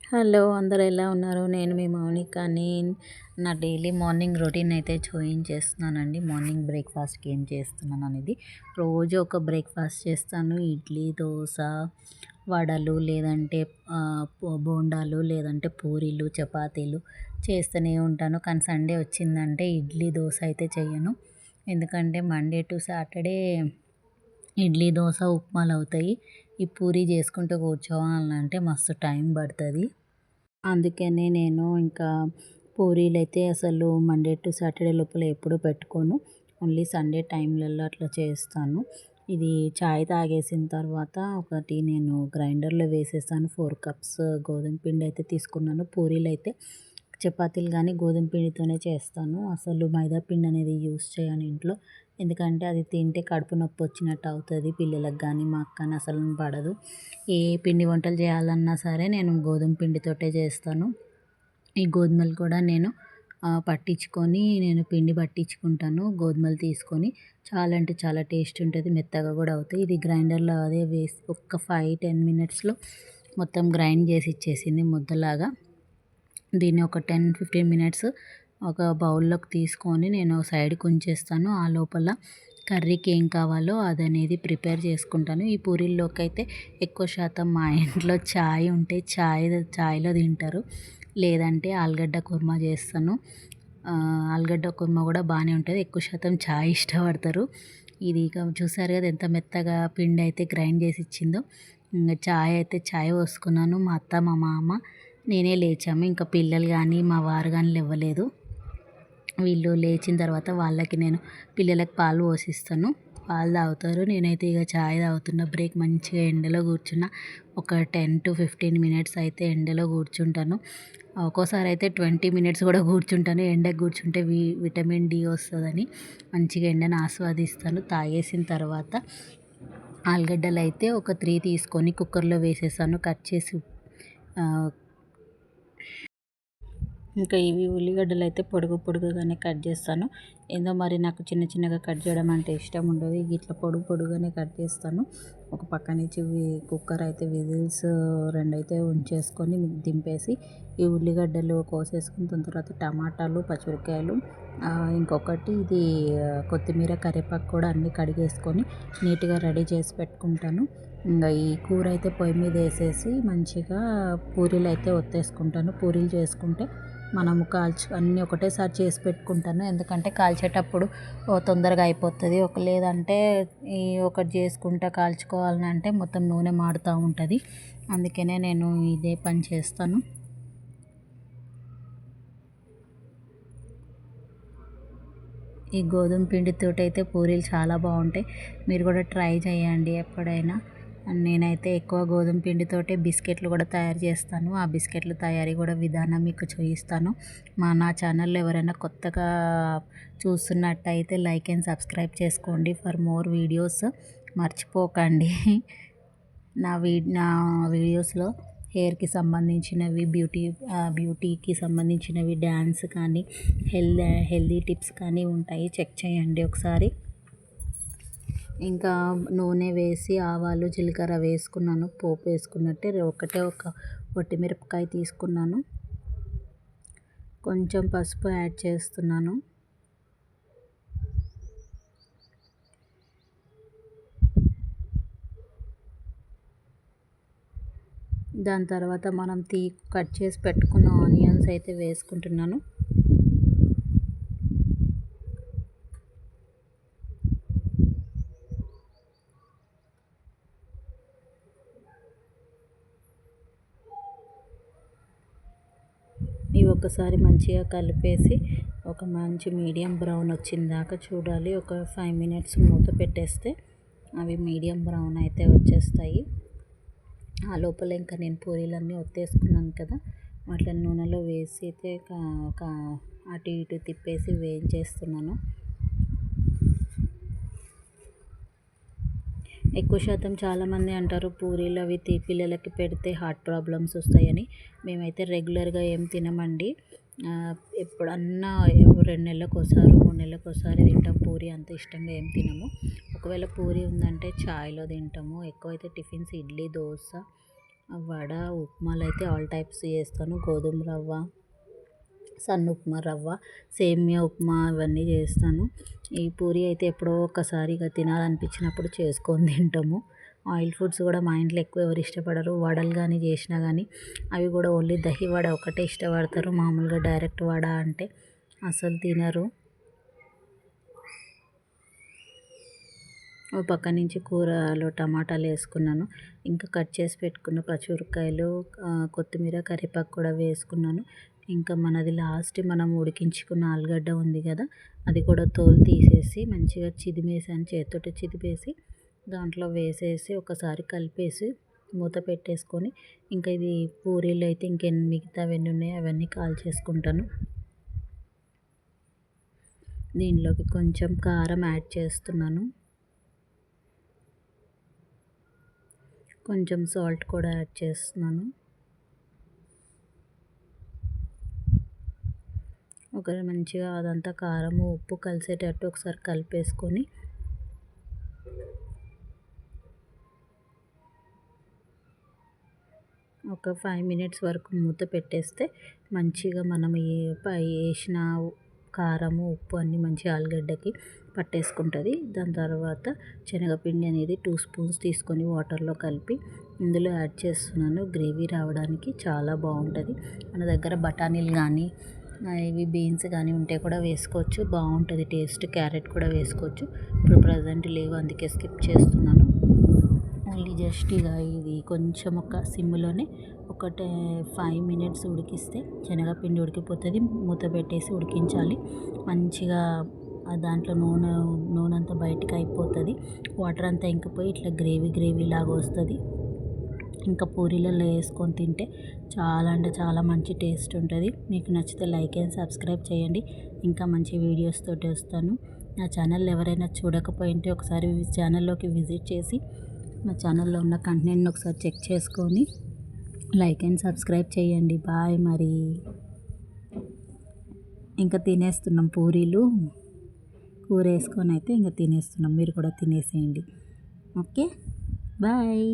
Hello! అందరూ ఎలా ఉన్నారు? నేను మీ మౌనికని. నా డైలీ మార్నింగ్ రొటీన్ అయితే చూయించేస్తున్నానండి. మార్నింగ్ బ్రేక్‌ఫాస్ట్‌కి ఏం చేస్తున్నాననేది. రోజు ఒక బ్రేక్‌ఫాస్ట్ చేస్తాను. ఇడ్లీ, దోస, వడలు లేదంటే బోండాలు లేదంటే పూరీలు, చపాతీలు చేస్తూనే ఉంటాను. కానీ సండే వచ్చిందంటే ఇడ్లీ, దోస అయితే చెయ్యను. ఎందుకంటే Monday to Saturday idli, dosa, ఉప్మాలవుతాయి. ఈ పూరి చేసుకుంటూ కూర్చోవాలంటే మస్తు టైం పడుతుంది. అందుకనే నేను ఇంకా పూరీలైతే అసలు మండే టు సాటర్డే లోపల ఎప్పుడూ పెట్టుకోను. ఓన్లీ సండే టైంలలో అట్లా చేస్తాను. ఇది చాయ్ తాగేసిన తర్వాత ఒకటి నేను గ్రైండర్‌లో వేసేసాను. 4 కప్స్ గోధుమ పిండి అయితే తీసుకున్నాను. పూరీలైతే చపాతీలు కానీ గోధుమ పిండితోనే చేస్తాను. అసలు మైదా పిండి అనేది యూజ్ చేయను ఇంట్లో. ఎందుకంటే అది తింటే కడుపు నొప్పి వచ్చినట్టు అవుతుంది. పిల్లలకు కానీ మాకు కానీ అసలు పడదు. ఏ పిండి వంటలు చేయాలన్నా సరే నేను గోధుమ పిండితోటే చేస్తాను. ఈ గోధుమలు కూడా నేను పట్టించుకొని నేను పిండి పట్టించుకుంటాను. గోధుమలు తీసుకొని చాలా అంటే చాలా టేస్ట్ ఉంటుంది. మెత్తగా కూడా అవుతాయి. ఇది గ్రైండర్‌లో అదే వేసి ఒక్క 5-10 మినిట్స్‌లో మొత్తం గ్రైండ్ చేసి ఇచ్చేసింది ముద్దలాగా. దీన్ని ఒక 10-15 మినిట్స్ ఒక బౌల్లోకి తీసుకొని నేను సైడ్కి ఉంచేస్తాను. ఆ లోపల కర్రీకి ఏం కావాలో అదనేది ప్రిపేర్ చేసుకుంటాను. ఈ పూరీల్లోకి అయితే ఎక్కువ శాతం మా ఇంట్లో చాయ్ ఉంటే చాయ్‌లో తింటారు. లేదంటే ఆలుగడ్డ కుర్మా చేస్తాను. ఆలుగడ్డ కుర్మా కూడా బాగానే ఉంటుంది. ఎక్కువ శాతం చాయ్ ఇష్టపడతారు. ఇది ఇక చూసారు కదా ఎంత మెత్తగా పిండి అయితే గ్రైండ్ చేసి ఇచ్చిందో. ఇంక చాయ్ పోసుకున్నాను. మా అత్త, మా మామ, నేనే లేచాము. ఇంకా పిల్లలు కానీ మా వారు కానీ లేవలేదు. వీళ్ళు లేచిన తర్వాత వాళ్ళకి నేను పిల్లలకు పాలు పోసిస్తాను. పాలు తాగుతారు. నేనైతే ఇక చాయ్ తాగుతున్న. బ్రేక్ మంచిగా ఎండలో కూర్చున్న. ఒక 10-15 మినిట్స్ అయితే ఎండలో కూర్చుంటాను. ఒక్కోసారి అయితే 20 మినిట్స్ కూడా కూర్చుంటాను. ఎండకు కూర్చుంటే విటమిన్ డి వస్తుందని మంచిగా ఎండను ఆస్వాదిస్తాను. తాగేసిన తర్వాత ఆలుగడ్డలు అయితే ఒక 3 తీసుకొని కుక్కర్లో వేసేసాను కట్ చేసి. ఇంకా ఇవి ఉల్లిగడ్డలు అయితే పొడుగుగానే కట్ చేస్తాను. ఏందో మరి నాకు చిన్న చిన్నగా కట్ చేయడం అంటే ఇష్టం ఉండదు. ఇట్లా పొడుగుగానే కట్ చేస్తాను. ఒక పక్క నుంచి కుక్కర్ అయితే విజిల్స్ 2 అయితే ఉంచేసుకొని దింపేసి ఈ ఉల్లిగడ్డలు కోసేసుకుని దాని తర్వాత టమాటాలు, పచ్చిమిరపకాయలు, ఇంకొకటి ఇది కొత్తిమీర, కరివేపాకు కూడా అన్నీ కడిగేసుకొని నీట్గా రెడీ చేసి పెట్టుకుంటాను. ఇంకా ఈ కూర అయితే పొయ్యి మీద వేసేసి మంచిగా పూరీలు అయితే ఒత్తేసుకుంటాను. పూరీలు చేసుకుంటే మనము అన్నీ ఒకటేసారి చేసి పెట్టుకుంటాను. ఎందుకంటే కాల్చేటప్పుడు తొందరగా అయిపోతుంది. లేదంటే ఈ ఒకటి చేసుకుంటా కాల్చుకోవాలని అంటే మొత్తం నూనె మాడుతూ ఉంటుంది. అందుకనే నేను ఇదే పని చేస్తాను. ఈ గోధుమ పిండితోటి అయితే పూరీలు చాలా బాగుంటాయి. మీరు కూడా ట్రై చేయండి ఎప్పుడైనా. నేనైతే ఎక్కువ గోధుమ పిండితోటే బిస్కెట్లు కూడా తయారు చేస్తాను. ఆ బిస్కెట్ల తయారీ కూడా విధానం మీకు చూపిస్తాను. నా ఛానల్లో ఎవరైనా కొత్తగా చూస్తున్నట్టయితే లైక్ అండ్ సబ్స్క్రైబ్ చేసుకోండి ఫర్ మోర్ వీడియోస్. మర్చిపోకండి. నా వీడియోస్లో హెయిర్కి సంబంధించినవి, బ్యూటీకి సంబంధించినవి, డ్యాన్స్ కానీ హెల్దీ టిప్స్ కానీ ఉంటాయి. చెక్ చేయండి ఒకసారి. ఇంకా నూనె వేసి ఆవాలు, జీలకర్ర వేసుకున్నాను. పోపు వేసుకున్నట్టే ఒక ఒట్టిమిరపకాయ తీసుకున్నాను. కొంచెం పసుపు యాడ్ చేస్తున్నాను. దాని తర్వాత మనం కట్ చేసి పెట్టుకున్న ఆనియన్స్ అయితే వేసుకుంటున్నాను. ఇవి ఒకసారి మంచిగా కలిపేసి ఒక మంచి మీడియం బ్రౌన్ వచ్చిందాకా చూడాలి. ఒక 5 మినిట్స్ మూత పెట్టేస్తే అవి మీడియం బ్రౌన్ అయితే వచ్చేస్తాయి. ఆ లోపల ఇంకా నేను పూరీలన్నీ ఒత్తేసుకున్నాను కదా, వాటిని నూనెలో వేసి అయితే ఒక అటు ఇటు తిప్పేసి వేయించేస్తున్నాను. ఎక్కువ శాతం చాలామంది అంటారు పూరీలు అవి పిల్లలకి పెడితే హార్ట్ ప్రాబ్లమ్స్ వస్తాయని. మేమైతే రెగ్యులర్గా ఏం తినమండి. ఎప్పుడన్నా 2 నెలలకు ఒకసారి 3 నెలలకు ఒకసారి తింటాం. పూరి అంత ఇష్టంగా ఏం తినము. ఒకవేళ పూరి ఉందంటే చాయ్లో తింటాము. ఎక్కువైతే టిఫిన్స్ ఇడ్లీ, దోశ, వడ ఉప్మాలు అయితే ఆల్ టైప్స్ చేస్తాను. గోధుమ రవ్వ, సన్న ఉప్మా రవ్వ, సేమియా ఉప్మా ఇవన్నీ చేస్తాను. ఈ పూరి అయితే ఎప్పుడో ఒకసారి ఇక తినాలనిపించినప్పుడు చేసుకొని తింటాము. ఆయిల్ ఫుడ్స్ కూడా మా ఇంట్లో ఎక్కువ ఎవరు ఇష్టపడరు. వడలు కానీ చేసినా కానీ అవి కూడా ఓన్లీ దహి వడ ఒకటే ఇష్టపడతారు. మామూలుగా డైరెక్ట్ వడ అంటే అసలు తినరు. ఓ పక్క నుంచి కూరలో టమాటాలు వేసుకున్నాను. ఇంకా కట్ చేసి పెట్టుకున్న పచ్చిమిరపకాయలు, కొత్తిమీర, కరివేపాకు కూడా వేసుకున్నాను. ఇంకా మనది లాస్ట్ మనం ఉడికించుకున్న ఆలుగడ్డ ఉంది కదా, అది కూడా తోలు తీసేసి మంచిగా చిదిమేసాను. చేతితోటి చిదిపేసి దాంట్లో వేసేసి ఒకసారి కలిపేసి మూత పెట్టేసుకొని ఇంకా ఇది పూరీలు అయితే ఇంకెన్ని మిగతావన్నీ ఉన్నాయో అవన్నీ కాల్చేసుకుంటాను. దీనిలోకి కొంచెం కారం యాడ్ చేస్తున్నాను. కొంచెం సాల్ట్ కూడా యాడ్ చేస్తున్నాను. మంచిగా అదంతా కారము ఉప్పు కలిసేటట్టు ఒకసారి కలిపేసుకొని ఒక 5 మినిట్స్ వరకు మూత పెట్టేస్తే మంచిగా మనం వేసిన కారము ఉప్పు అన్నీ మంచిగా ఆలుగడ్డకి పట్టేసుకుంటుంది. దాని తర్వాత శనగపిండి అనేది 2 స్పూన్స్ తీసుకొని వాటర్లో కలిపి ఇందులో యాడ్ చేస్తున్నాను. గ్రేవీ రావడానికి చాలా బాగుంటుంది. మన దగ్గర బఠానీలు కానీ ఇవి బీన్స్ కానీ ఉంటే కూడా వేసుకోవచ్చు, బాగుంటుంది టేస్ట్. క్యారెట్ కూడా వేసుకోవచ్చు. ఇప్పుడు ప్రజెంట్ లేవు, అందుకే స్కిప్ చేస్తున్నాను. ఓన్లీ జస్ట్ ఇక ఇది కొంచెం ఒక సిమ్లోనే ఒక 5 మినిట్స్ ఉడికిస్తే శనగపిండి ఉడికిపోతుంది. మూత పెట్టేసి ఉడికించాలి. మంచిగా దాంట్లో నూనె అంతా బయటికి అయిపోతుంది. వాటర్ అంతా ఇంకిపోయి ఇట్లా గ్రేవీ లాగా వస్తుంది. ఇంకా పూరీలలో వేసుకొని తింటే చాలా అంటే చాలా మంచి టేస్ట్ ఉంటుంది. మీకు నచ్చితే లైక్ అండ్ సబ్స్క్రైబ్ చేయండి. ఇంకా మంచి వీడియోస్ తోటి వస్తాను. నా ఛానల్ ఎవరైనా చూడకపోయింటే ఒకసారి ఛానల్లోకి విజిట్ చేసి నా ఛానల్లో ఉన్న కంటెంట్ని ఒకసారి చెక్ చేసుకొని లైక్ అండ్ సబ్స్క్రైబ్ చేయండి. బాయ్. మరి ఇంకా తినేస్తున్నాం పూరీలు, కూర వేసుకొని అయితే ఇంకా తినేస్తున్నాం. మీరు కూడా తినేసేయండి. Okay, bye.